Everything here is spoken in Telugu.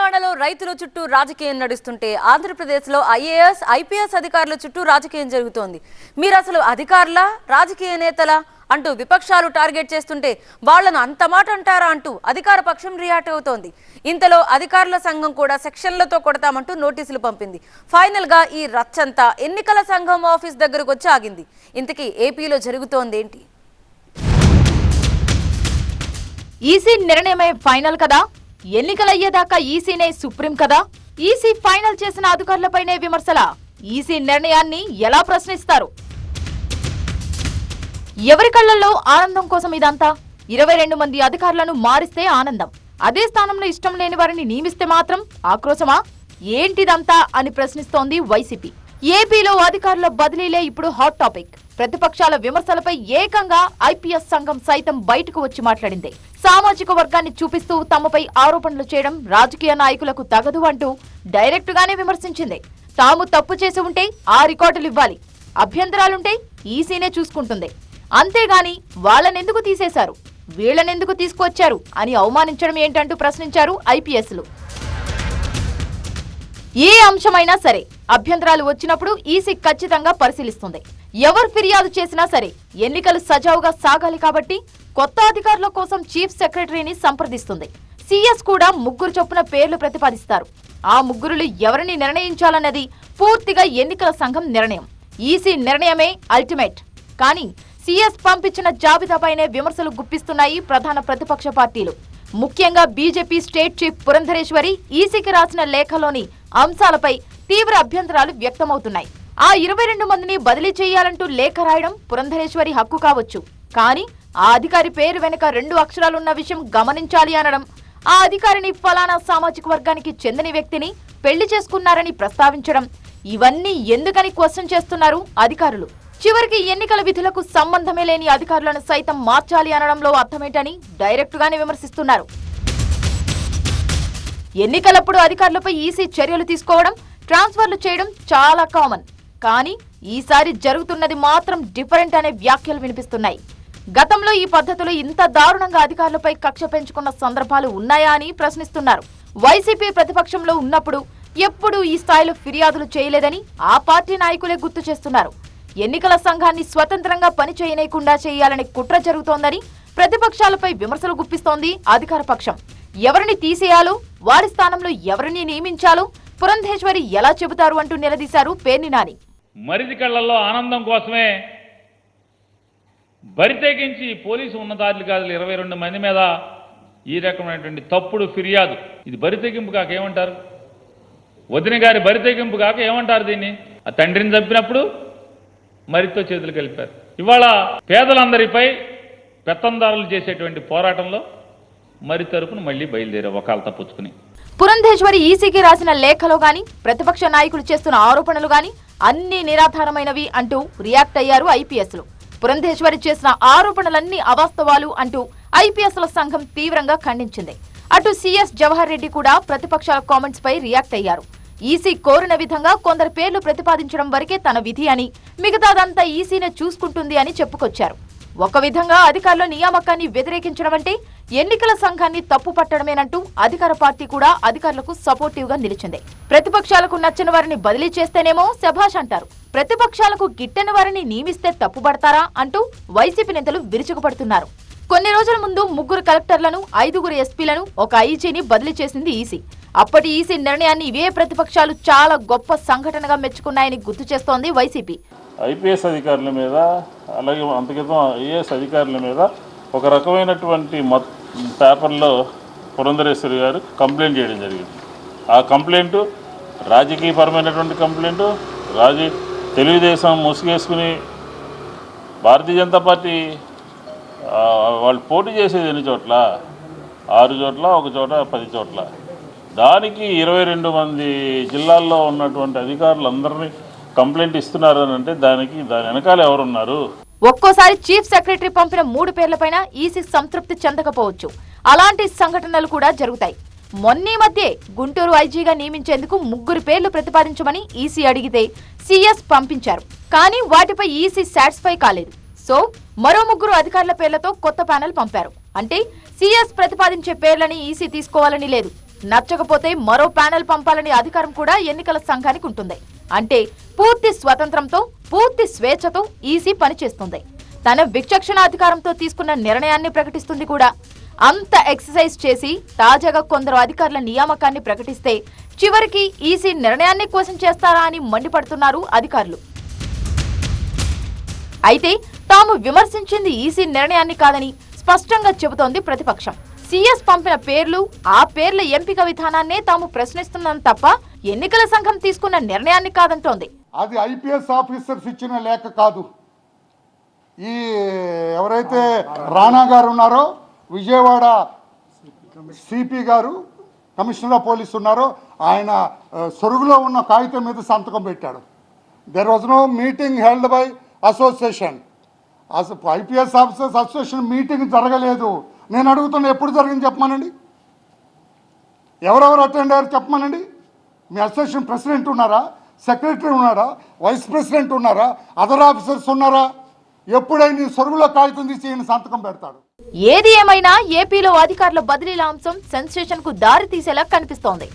తెలంగాణలో రైతుల చుట్టూ రాజకీయం నడుస్తుంటే ఆంధ్రప్రదేశ్లో ఐఏఎస్ ఐపీఎస్ అధికారుల చుట్టూ రాజకీయం జరుగుతోంది. మీరు అసలు అధికారులా రాజకీయ నేతలా అంటూ విపక్షాలు టార్గెట్ చేస్తుంటే వాళ్లను అంత మాట అంటారా అంటూ అధికార పక్షం రియాక్ట్ అవుతోంది. ఇంతలో అధికారుల సంఘం కూడా సెక్షన్లతో కొడతామంటూ నోటీసులు పంపింది. ఫైనల్ గా ఈ రచ్చంతా ఎన్నికల సంఘం ఆఫీస్ దగ్గరకు వచ్చి ఆగింది. ఇంతకీ ఏపీలో జరుగుతోంది ఏంటి? ఈసీ నిర్ణయమే ఫైనల్ కదా, ఎన్నికలయ్యేదాకా ఈసీనే సుప్రీం కదా. ఈసీ ఫైనల్ చేసిన అధికారులపైనే విమర్శల. ఈసీ నిర్ణయాన్ని ఎలా ప్రశ్నిస్తారు? ఎవరి కళ్లలో ఆనందం కోసం ఇదంతా? 22 మంది అధికారులను మారిస్తే ఆనందం, అదే స్థానంలో ఇష్టం లేని వారిని నియమిస్తే మాత్రం ఆక్రోశమా? ఏంటిదంతా అని ప్రశ్నిస్తోంది వైసీపీ. ఏపీలో అధికారుల బదిలీలే ఇప్పుడు హాట్ టాపిక్. ప్రతిపక్షాల విమర్శలపై ఏకంగా ఐపీఎస్ సంఘం సైతం బయటకు వచ్చి మాట్లాడింది. సామాజిక వర్గాన్ని చూపిస్తూ తమపై ఆరోపణలు చేయడం రాజకీయ నాయకులకు తగదు అంటూ డైరెక్ట్ గానే విమర్శించింది. తాము తప్పు చేసి ఉంటే ఆ రికార్డులు ఇవ్వాలి, అభ్యంతరాలుంటే ఈసీనే చూసుకుంటుంది, అంతేగాని వాళ్ళనెందుకు తీసేశారు, వీళ్ళనెందుకు తీసుకొచ్చారు అని అవమానించడం ఏంటంటూ ప్రశ్నించారు ఐపీఎస్లు. ఏ అంశమైనా సరే అభ్యంతరాలు వచ్చినప్పుడు ఈసీ ఖచ్చితంగా పరిశీలిస్తుంది. ఎవరు ఫిర్యాదు చేసినా సరే ఎన్నికలు సజావుగా సాగాలి కాబట్టి కొత్త అధికారుల కోసం చీఫ్ సెక్రటరీని సంప్రదిస్తుంది. సీఎస్ కూడా 3 చొప్పున పేర్లు ప్రతిపాదిస్తారు. ఆ 3 ఎవరిని నిర్ణయించాలన్నది పూర్తిగా ఎన్నికల సంఘం నిర్ణయం. ఈసీ నిర్ణయమే అల్టిమేట్. కానీ సీఎస్ పంపించిన జాబితాపైనే విమర్శలు గుప్పిస్తున్నాయి ప్రధాన ప్రతిపక్ష పార్టీలు. ముఖ్యంగా బీజేపీ స్టేట్ చీఫ్ పురంధరేశ్వరి ఈసీకి రాసిన లేఖలోని అంశాలపై తీవ్ర అభ్యంతరాలు వ్యక్తమవుతున్నాయి. ఆ 22 మందిని బదిలీ చేయాలంటూ లేఖ రాయడం పురంధరేశ్వరి హక్కు కావచ్చు, కానీ ఆ అధికారి పేరు వెనుక 2 అక్షరాలున్న విషయం గమనించాలి అనడం, ఆ అధికారిని ఫలానా సామాజిక వర్గానికి చెందిన వ్యక్తిని పెళ్లి చేసుకున్నారని ప్రస్తావించడం, ఇవన్నీ ఎందుకని క్వశ్చన్ చేస్తున్నారు అధికారులు. చివరికి ఎన్నికల విధులకు సంబంధమే లేని అధికారులను సైతం మార్చాలి అనడంలో అర్థమేంటని డైరెక్ట్ గానే విమర్శిస్తున్నారు. ఎన్నికలప్పుడు అధికారులపై ఈసీ చర్యలు తీసుకోవడం, ట్రాన్స్ఫర్లు చేయడం చాలా కామన్. కానీ ఈసారి జరుగుతున్నది మాత్రం డిఫరెంట్ అనే వ్యాఖ్యలు వినిపిస్తున్నాయి. గతంలో ఈ పద్ధతులు ఇంత దారుణంగా అధికారులపై కక్ష పెంచుకున్న సందర్భాలు ఉన్నాయా అని ప్రశ్నిస్తున్నారు. వైసీపీ ప్రతిపక్షంలో ఉన్నప్పుడు ఎప్పుడూ ఈ స్థాయిలో ఫిర్యాదులు చేయలేదని ఆ పార్టీ నాయకులే గుర్తు చేస్తున్నారు. ఎన్నికల సంఘాన్ని స్వతంత్రంగా పనిచేయనీయకుండా చేయాలనే కుట్ర జరుగుతోందని ప్రతిపక్షాలపై విమర్శలు గుప్పిస్తోంది అధికార పక్షం. ఎవరిని తీసేయాలో, వారి స్థానంలో ఎవరిని నియమించాలో పురంధేశ్వరి ఎలా చెబుతారు అంటూ నిలదీశారు పేర్ని నాని. మరిది కళ్లలో ఆనందం కోసమే బరితెగించి పోలీసు ఉన్నతాధికారులు 22 మంది మీద ఈ రకమైనటువంటి తప్పుడు ఫిర్యాదు, ఇది బరితెగింపు కాక ఏమంటారు? వదిన గారి బరితెగింపు కాక ఏమంటారు దీన్ని? ఆ తండ్రిని చంపినప్పుడు మరితో చేతులు కలిపారు. ఇవాళ పేదలందరిపై పెత్తందారులు చేసేటువంటి పోరాటంలో మరి తరపున మళ్లీ బయలుదేరే వకాలు తప్పుచుకుని. పురంధేశ్వరి ఈసీకి రాసిన లేఖలో గాని, ప్రతిపక్ష నాయకులు చేస్తున్న ఆరోపణలు గాని అన్ని నిరాధారమైనవి అంటూ రియాక్ట్ అయ్యారు ఐపీఎస్లు. పురంధేశ్వరి చేసిన ఆరోపణలన్నీ అవాస్తవాలు అంటూ ఐపీఎస్ల సంఘం తీవ్రంగా ఖండించింది. అటు సీఎస్ జవహర్ రెడ్డి కూడా ప్రతిపక్షాల కామెంట్స్ పై రియాక్ట్ అయ్యారు. ఈసీ కోరిన విధంగా కొందరు పేర్లు ప్రతిపాదించడం వరకే తన విధి అని, మిగతాదంతా ఈసీనే చూసుకుంటుంది అని చెప్పుకొచ్చారు. ఒక విధంగా అధికారుల నియామకాన్ని వ్యతిరేకించడం అంటే ఎన్నికల సంఘాన్ని తప్పు పట్టడమేనంటూ అధికార పార్టీ కూడా అధికారులకు సపోర్టివ్ గా నిలిచింది. ప్రతిపక్షాలకు నచ్చని వారిని బదిలీ చేస్తేనేమో శభాష్ అంటారు, ప్రతిపక్షాలకు గిట్టని వారిని నియమిస్తే తప్పుపడతారా అంటూ వైసీపీ నేతలు విరుచుకుపడుతున్నారు. కొన్ని రోజుల ముందు 3 కలెక్టర్లను, 5 ఎస్పీలను, ఒక ఐజీని బదిలీ చేసింది ఈసీ. అప్పటి ఈసీ నిర్ణయాన్ని ఇవే ప్రతిపక్షాలు చాలా గొప్ప సంఘటనగా మెచ్చుకున్నాయని గుర్తు చేస్తోంది వైసీపీ. ఐపీఎస్ అధికారుల మీద, అలాగే అంతక్రితం ఐఏఎస్ అధికారుల మీద ఒక రకమైనటువంటి పేపర్లో పురంధరేశ్వరి గారు కంప్లైంట్ చేయడం జరిగింది. ఆ కంప్లైంటు రాజకీయపరమైనటువంటి కంప్లైంటు, తెలుగుదేశం ముసుగేసుకుని భారతీయ జనతా పార్టీ వాళ్ళు పోటీ చేసేది ఎన్ని చోట్ల, 6 చోట్ల, 1 చోట, 10 చోట్ల. దానికి 22 మంది జిల్లాల్లో ఉన్నటువంటి అధికారులందరినీ కంప్లైంట్ ఇస్తున్నారు అని అంటే దాని వెనకాల ఎవరున్నారు? ఒక్కోసారి చీఫ్ సెక్రటరీ పంపిన 3 పేర్లపైన ఈసీ సంతృప్తి చెందకపోవచ్చు. అలాంటి సంఘటనలు కూడా జరుగుతాయి. మొన్నీ మధ్య గుంటూరు ఐజీగా నియమించేందుకు 3 పేర్లు ప్రతిపాదించమని ఈసీ అడిగితే సీఎస్ పంపించారు. కానీ వాటిపై ఈసీ సాటిస్ఫై కాలేదు. సో మరో 3 అధికారుల పేర్లతో కొత్త ప్యానెల్ పంపారు. అంటే సీఎస్ ప్రతిపాదించే పేర్లని ఈసీ తీసుకోవాలని లేదు. నచ్చకపోతే మరో ప్యానెల్ పంపాలని అధికారం కూడా ఎన్నికల సంఘానికి ఉంటుంది. అంటే పూర్తి స్వతంత్రంతో, పూర్తి స్వేచ్ఛతో ఈసీ పనిచేస్తుంది. తన విచక్షణ అధికారంతో తీసుకున్న నిర్ణయాన్ని ప్రకటిస్తుంది కూడా. అంత ఎక్సర్సైజ్ చేసి తాజాగా కొందరు అధికారుల నియామకాన్ని ప్రకటిస్తే చివరికి ఈసీ నిర్ణయాన్ని క్వశ్చన్ చేస్తారా అని మండిపడుతున్నారు అధికారులు. అయితే తాము విమర్శించింది ఈసీ నిర్ణయాన్ని కాదని స్పష్టంగా చెబుతోంది ప్రతిపక్షం. సీఎస్ పంపిన పేర్లు, ఆ పేర్ల ఎంపిక విధానాన్నే తాము ప్రశ్నిస్తున్నాం తప్ప ఎన్నికల సంఘం తీసుకున్న నిర్ణయాన్ని కాదంటోంది. అది ఐపీఎస్ ఆఫీసర్స్ ఇచ్చిన లేఖ కాదు. ఈ ఎవరైతే రాణా గారు ఉన్నారో, విజయవాడ సిపి గారు, కమిషనర్ ఆఫ్ పోలీస్ ఉన్నారో, ఆయన సొరుగులో ఉన్న కాగితం మీద సంతకం పెట్టాడు. There was no meeting held by association. IPS officers association meeting జరగలేదు. నేను అడుగుతున్నా, ఎప్పుడు జరిగింది చెప్పమానండి. ఎవరెవరు అటెండ్ అయ్యారు చెప్పమానండి. మీ అసోసియేషన్ ప్రెసిడెంట్ ఉన్నారా, సెక్రటరీ ఉన్నారా, వైస్ ప్రెసిడెంట్ ఉన్నారా, అదర్ ఆఫీసర్స్ ఉన్నారా? ఎప్పుడైనా సొరుగులో కాగితం తీసి ఈయన సంతకం పెడతాడు. ఏది ఏమైనా ఏపీలో అధికారుల బదిలీల అంశం సెన్సేషన్ కు దారి తీసేలా కనిపిస్తోంది.